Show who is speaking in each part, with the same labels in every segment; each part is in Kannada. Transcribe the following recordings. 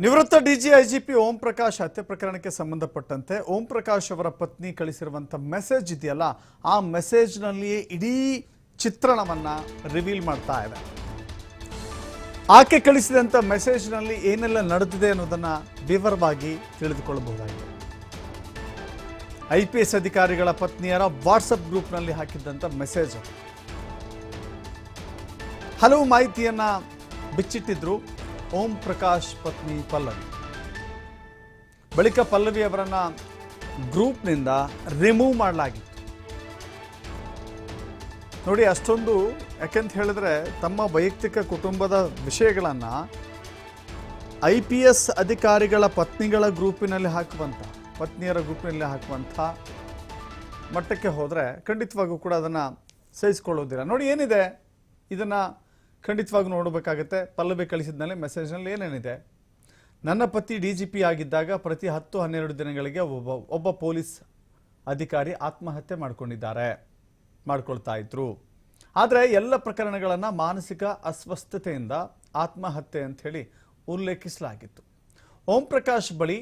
Speaker 1: ನಿವೃತ್ತ ಡಿಜಿಐಜಿಪಿ ಓಂ ಪ್ರಕಾಶ್ ಹತ್ಯೆ ಪ್ರಕರಣಕ್ಕೆ ಸಂಬಂಧಪಟ್ಟಂತೆ ಓಂ ಪ್ರಕಾಶ್ ಅವರ ಪತ್ನಿ ಕಳಿಸಿರುವಂತ ಮೆಸೇಜ್ ಇದೆಯಲ್ಲ, ಆ ಮೆಸೇಜ್ನಲ್ಲಿಯೇ ಇಡೀ ಚಿತ್ರಣವನ್ನ ರಿವೀಲ್ ಮಾಡ್ತಾ ಇದೆ. ಆಕೆ ಕಳಿಸಿದಂತ ಮೆಸೇಜ್ನಲ್ಲಿ ಏನೆಲ್ಲ ನಡೆದಿದೆ ಅನ್ನೋದನ್ನ ವಿವರವಾಗಿ ತಿಳಿದುಕೊಳ್ಳಬಹುದಾಗಿದೆ. IPS ಅಧಿಕಾರಿಗಳ ಪತ್ನಿಯರ ವಾಟ್ಸಪ್ ಗ್ರೂಪ್ನಲ್ಲಿ ಹಾಕಿದ್ದಂಥ ಮೆಸೇಜ್, ಹಲವು ಮಾಹಿತಿಯನ್ನ ಬಿಚ್ಚಿಟ್ಟಿದ್ರು ಓಂ ಪ್ರಕಾಶ್ ಪತ್ನಿ ಪಲ್ಲವಿ. ಬಳಿಕ ಪಲ್ಲವಿ ಅವರನ್ನ ಗ್ರೂಪ್ನಿಂದ ರಿಮೂವ್ ಮಾಡಲಾಗಿತ್ತು. ನೋಡಿ, ಅಷ್ಟೊಂದು ಯಾಕೆಂತ ಹೇಳಿದ್ರೆ ತಮ್ಮ ವೈಯಕ್ತಿಕ ಕುಟುಂಬದ ವಿಷಯಗಳನ್ನ IPS ಅಧಿಕಾರಿಗಳ ಪತ್ನಿಗಳ ಗ್ರೂಪಿನಲ್ಲಿ ಹಾಕುವಂಥ, ಪತ್ನಿಯರ ಗ್ರೂಪ್ನಲ್ಲಿ ಹಾಕುವಂಥ ಮಟ್ಟಕ್ಕೆ ಹೋದರೆ ಖಂಡಿತವಾಗೂ ಕೂಡ ಅದನ್ನು ಸಹಿಸಿಕೊಳ್ಳೋದಿಲ್ಲ. ನೋಡಿ ಏನಿದೆ, ಇದನ್ನು ಖಂಡಿತವಾಗಿ ನೋಡಬೇಕಾಗತ್ತೆ. ಪಲ್ಲವಿ ಕಳಿಸಿದ್ನಲ್ಲಿ ಮೆಸೇಜ್ನಲ್ಲಿ ಏನೇನಿದೆ, ನನ್ನ ಪತಿ DGP ಆಗಿದ್ದಾಗ ಪ್ರತಿ 10-12 ದಿನಗಳಿಗೆ ಒಬ್ಬ ಪೊಲೀಸ್ ಅಧಿಕಾರಿ ಆತ್ಮಹತ್ಯೆ ಮಾಡ್ಕೊಳ್ತಾ ಇದ್ರು. ಆದರೆ ಎಲ್ಲ ಪ್ರಕರಣಗಳನ್ನು ಮಾನಸಿಕ ಅಸ್ವಸ್ಥತೆಯಿಂದ ಆತ್ಮಹತ್ಯೆ ಅಂತ ಹೇಳಿ ಉಲ್ಲೇಖಿಸಲಾಗಿತ್ತು. ಓಂ ಪ್ರಕಾಶ್ ಬಳಿ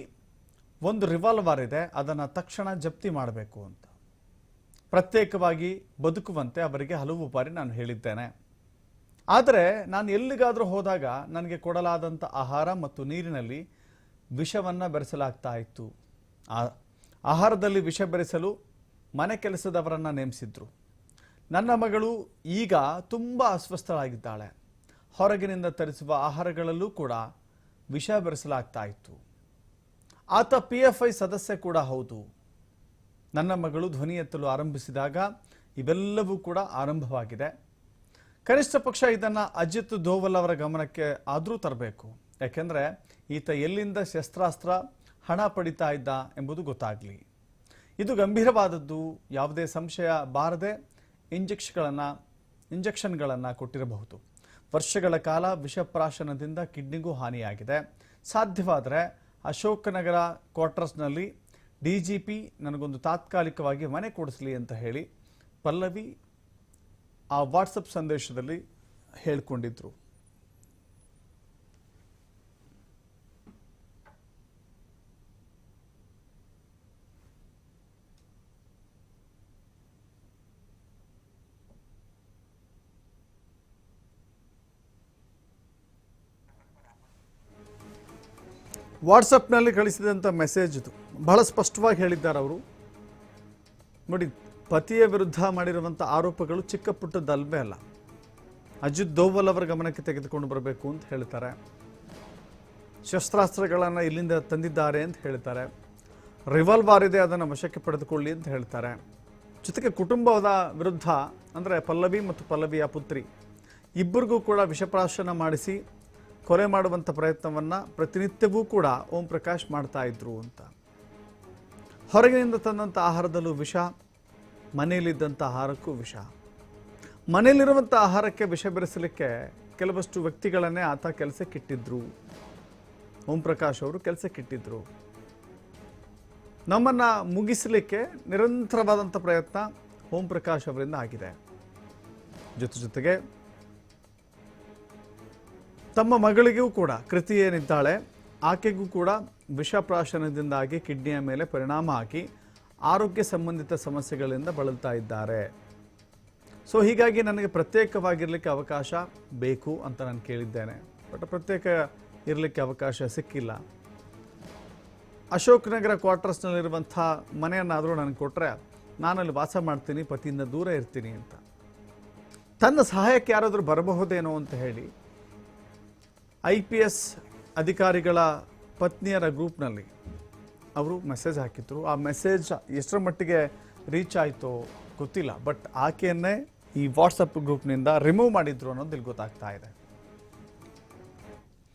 Speaker 1: ಒಂದು ರಿವಾಲ್ವರ್ ಇದೆ, ಅದನ್ನು ತಕ್ಷಣ ಜಪ್ತಿ ಮಾಡಬೇಕು ಅಂತ ಪ್ರತ್ಯೇಕವಾಗಿ ಬದುಕುವಂತೆ ಅವರಿಗೆ ಹಲವು ಬಾರಿ ನಾನು ಹೇಳಿದ್ದೇನೆ. ಆದರೆ ನಾನು ಎಲ್ಲಿಗಾದರೂ ಹೋದಾಗ ನನಗೆ ಕೊಡಲಾದಂಥ ಆಹಾರ ಮತ್ತು ನೀರಿನಲ್ಲಿ ವಿಷವನ್ನು ಬೆರೆಸಲಾಗ್ತಾ ಇತ್ತು. ಆಹಾರದಲ್ಲಿ ವಿಷ ಬೆರೆಸಲು ಮನೆ ಕೆಲಸದವರನ್ನು ನೇಮಿಸಿದ್ರು. ನನ್ನ ಮಗಳು ಈಗ ತುಂಬ ಅಸ್ವಸ್ಥಳಾಗಿದ್ದಾಳೆ. ಹೊರಗಿನಿಂದ ತರಿಸುವ ಆಹಾರಗಳಲ್ಲೂ ಕೂಡ ವಿಷ ಬೆರೆಸಲಾಗ್ತಾ ಇತ್ತು. ಆತ PFI ಸದಸ್ಯ ಕೂಡ ಹೌದು. ನನ್ನ ಮಗಳು ಧ್ವನಿ ಎತ್ತಲು ಆರಂಭಿಸಿದಾಗ ಇವೆಲ್ಲವೂ ಕೂಡ ಆರಂಭವಾಗಿದೆ. ಕನಿಷ್ಠ ಪಕ್ಷ ಇದನ್ನು ಅಜಿತ್ ದೋವಲ್ ಅವರ ಗಮನಕ್ಕೆ ಆದರೂ ತರಬೇಕು. ಯಾಕೆಂದರೆ ಈತ ಎಲ್ಲಿಂದ ಶಸ್ತ್ರಾಸ್ತ್ರ ಹಣ ಪಡಿತಾ ಇದ್ದ ಎಂಬುದು ಗೊತ್ತಾಗಲಿ. ಇದು ಗಂಭೀರವಾದದ್ದು, ಯಾವುದೇ ಸಂಶಯ ಬಾರದೆ ಇಂಜೆಕ್ಷನ್ಗಳನ್ನು ಕೊಟ್ಟಿರಬಹುದು. ವರ್ಷಗಳ ಕಾಲ ವಿಷಪ್ರಾಶನದಿಂದ ಕಿಡ್ನಿಗೂ ಹಾನಿಯಾಗಿದೆ. ಸಾಧ್ಯವಾದರೆ ಅಶೋಕನಗರ ಕ್ವಾರ್ಟರ್ಸ್ನಲ್ಲಿ DGP ನನಗೊಂದು ತಾತ್ಕಾಲಿಕವಾಗಿ ಮನೆ ಕೊಡಿಸಲಿ ಅಂತ ಹೇಳಿ ಪಲ್ಲವಿ ಆ ವಾಟ್ಸಪ್ ಸಂದೇಶದಲ್ಲಿ ಹೇಳಿಕೊಂಡಿದ್ರು. ವಾಟ್ಸಪ್ನಲ್ಲಿ ಕಳಿಸಿದಂಥ ಮೆಸೇಜ್ ಇದು. ಬಹಳ ಸ್ಪಷ್ಟವಾಗಿ ಹೇಳಿದ್ದಾರೆ ಅವರು. ನೋಡಿ, ಪತಿಯ ವಿರುದ್ಧ ಮಾಡಿರುವಂಥ ಆರೋಪಗಳು ಚಿಕ್ಕ ಪುಟ್ಟದಲ್ವೇ ಅಲ್ಲ. ಅಜಿತ್ ದೋವಲ್ ಅವರ ಗಮನಕ್ಕೆ ತೆಗೆದುಕೊಂಡು ಬರಬೇಕು ಅಂತ ಹೇಳ್ತಾರೆ. ಶಸ್ತ್ರಾಸ್ತ್ರಗಳನ್ನು ಇಲ್ಲಿಂದ ತಂದಿದ್ದಾರೆ ಅಂತ ಹೇಳ್ತಾರೆ. ರಿವಾಲ್ವರ್ ಇದೆ, ಅದನ್ನು ವಶಕ್ಕೆ ಪಡೆದುಕೊಳ್ಳಿ ಅಂತ ಹೇಳ್ತಾರೆ. ಜೊತೆಗೆ ಕುಟುಂಬದ ವಿರುದ್ಧ ಅಂದರೆ ಪಲ್ಲವಿ ಮತ್ತು ಪಲ್ಲವಿಯ ಪುತ್ರಿ ಇಬ್ಬರಿಗೂ ಕೂಡ ವಿಷಪ್ರಾಶನ ಮಾಡಿಸಿ ಕೊಲೆ ಮಾಡುವಂಥ ಪ್ರಯತ್ನವನ್ನು ಪ್ರತಿನಿತ್ಯವೂ ಕೂಡ ಓಂ ಪ್ರಕಾಶ್ ಮಾಡ್ತಾ ಇದ್ರು ಅಂತ. ಹೊರಗಿನಿಂದ ತಂದಂಥ ಆಹಾರದಲ್ಲೂ ವಿಷ, ಮನೆಯಲ್ಲಿದ್ದಂಥ ಆಹಾರಕ್ಕೂ ವಿಷ. ಮನೆಯಲ್ಲಿರುವಂಥ ಆಹಾರಕ್ಕೆ ವಿಷ ಬೆರೆಸಲಿಕ್ಕೆ ಕೆಲವಷ್ಟು ವ್ಯಕ್ತಿಗಳನ್ನೇ ಆತ ಕೆಲಸಕ್ಕಿಟ್ಟಿದ್ರು. ಓಂ ಪ್ರಕಾಶ್ ಅವರು ಕೆಲಸಕ್ಕಿಟ್ಟಿದ್ರು. ನಮ್ಮನ್ನು ಮುಗಿಸಲಿಕ್ಕೆ ನಿರಂತರವಾದಂಥ ಪ್ರಯತ್ನ ಓಂ ಪ್ರಕಾಶ್ ಅವರಿಂದ ಆಗಿದೆ. ಜೊತೆಗೆ ತಮ್ಮ ಮಗಳಿಗೂ ಕೂಡ, ಕೃತಿ ಏನಿದ್ದಾಳೆ ಆಕೆಗೂ ಕೂಡ ವಿಷಪ್ರಾಶನದಿಂದಾಗಿ ಕಿಡ್ನಿಯ ಮೇಲೆ ಪರಿಣಾಮ ಆಗಿ ಆರೋಗ್ಯ ಸಂಬಂಧಿತ ಸಮಸ್ಯೆಗಳಿಂದ ಬಳಲ್ತಾ ಇದ್ದಾರೆ. ಸೊ ಹೀಗಾಗಿ ನನಗೆ ಪ್ರತ್ಯೇಕವಾಗಿರಲಿಕ್ಕೆ ಅವಕಾಶ ಬೇಕು ಅಂತ ನಾನು ಕೇಳಿದ್ದೇನೆ. ಬಟ್ ಪ್ರತ್ಯೇಕ ಇರಲಿಕ್ಕೆ ಅವಕಾಶ ಸಿಕ್ಕಿಲ್ಲ. ಅಶೋಕನಗರ ಕ್ವಾರ್ಟರ್ಸ್ನಲ್ಲಿರುವಂಥ ಮನೆಯನ್ನಾದರೂ ನನಗೆ ಕೊಟ್ಟರೆ ನಾನಲ್ಲಿ ವಾಸ ಮಾಡ್ತೀನಿ, ಪತಿಯಿಂದ ದೂರ ಇರ್ತೀನಿ ಅಂತ. ತನ್ನ ಸಹಾಯಕ್ಕೆ ಯಾರಾದರೂ ಬರಬಹುದೇನೋ ಅಂತ ಹೇಳಿ IPS ಅಧಿಕಾರಿಗಳ ಪತ್ನಿಯರ ಗ್ರೂಪ್ನಲ್ಲಿ ಅವರು ಮೆಸೇಜ್ ಹಾಕಿದ್ರು. ಆ ಮೆಸೇಜ್ ಎಷ್ಟರ ಮಟ್ಟಿಗೆ ರೀಚ್ ಆಯಿತೋ ಗೊತ್ತಿಲ್ಲ. ಬಟ್ ಆಕೆಯನ್ನೇ ಈ ವಾಟ್ಸಪ್ ಗ್ರೂಪ್ನಿಂದ ರಿಮೂವ್ ಮಾಡಿದ್ರು ಅನ್ನೋದು ಇಲ್ಲಿ ಗೊತ್ತಾಗ್ತಾ ಇದೆ.